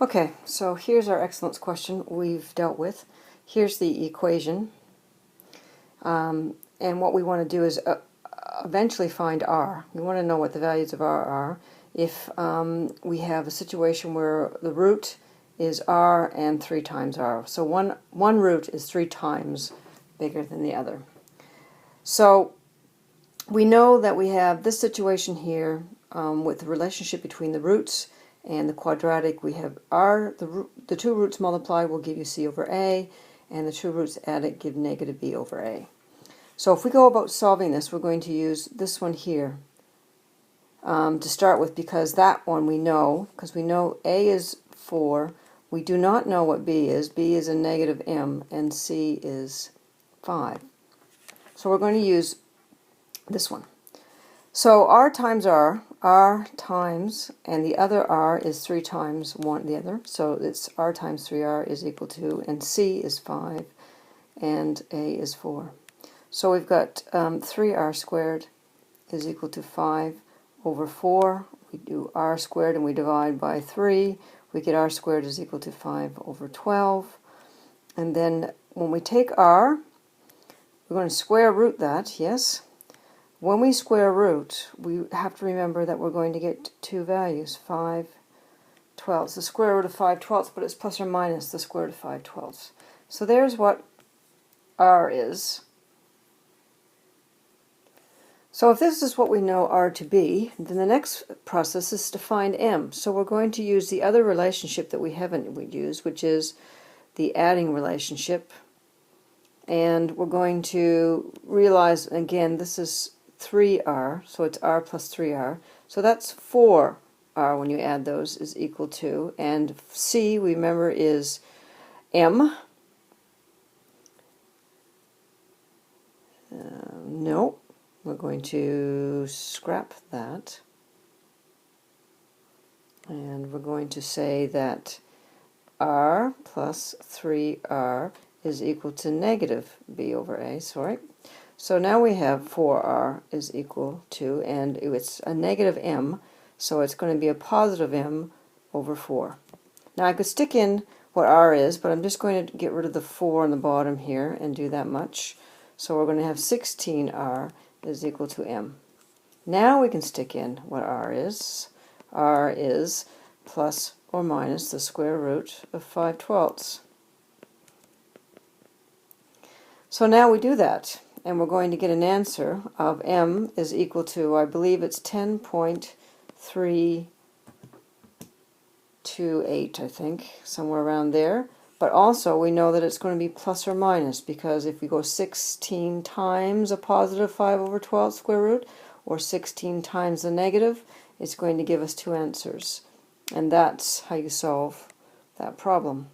Okay, so here's our excellence question we've dealt with. Here's the equation. And what we want to do is eventually find r. We want to know what the values of r are if we have a situation where the root is r and 3 times r. So one root is 3 times bigger than the other. So we know that we have this situation here with the relationship between the roots and the quadratic. We have r, the two roots multiplied will give you c over a, and the two roots added give negative b over a. So if we go about solving this, we're going to use this one here to start with, because that one we know, because we know a is 4. We do not know what b is. B is a negative m, and c is 5. So we're going to use this one. So r times r times, and the other r is 3 times the other, so it's r times 3r is equal to, and c is 5, and a is 4. So we've got 3r squared is equal to 5 over 4. We do r squared and we divide by 3. We get r squared is equal to 5 over 12. And then when we take r, we're going to square root that, yes. When we square root, we have to remember that we're going to get two values, 5 twelfths. The square root of 5 twelfths, but it's plus or minus the square root of 5 twelfths. So there's what r is. So if this is what we know r to be, then the next process is to find m. So we're going to use the other relationship that we haven't used, which is the adding relationship. And we're going to realize, again, this is 3r, so it's r plus 3r. So that's 4r when you add those is equal to, and c, we remember, is m. No, we're going to scrap that. And we're going to say that r plus 3r is equal to negative b over a, sorry. So now we have 4r is equal to, and it's a negative m, so it's going to be a positive m over 4. Now I could stick in what r is, but I'm just going to get rid of the 4 on the bottom here and do that much. So we're going to have 16r is equal to m. Now we can stick in what r is. R is plus or minus the square root of 5 twelfths. So now we do that, and we're going to get an answer of m is equal to, I believe it's 10.328, I think, somewhere around there. But also we know that it's going to be plus or minus, because if we go 16 times a positive 5 over 12 square root, or 16 times the negative, it's going to give us two answers. And that's how you solve that problem.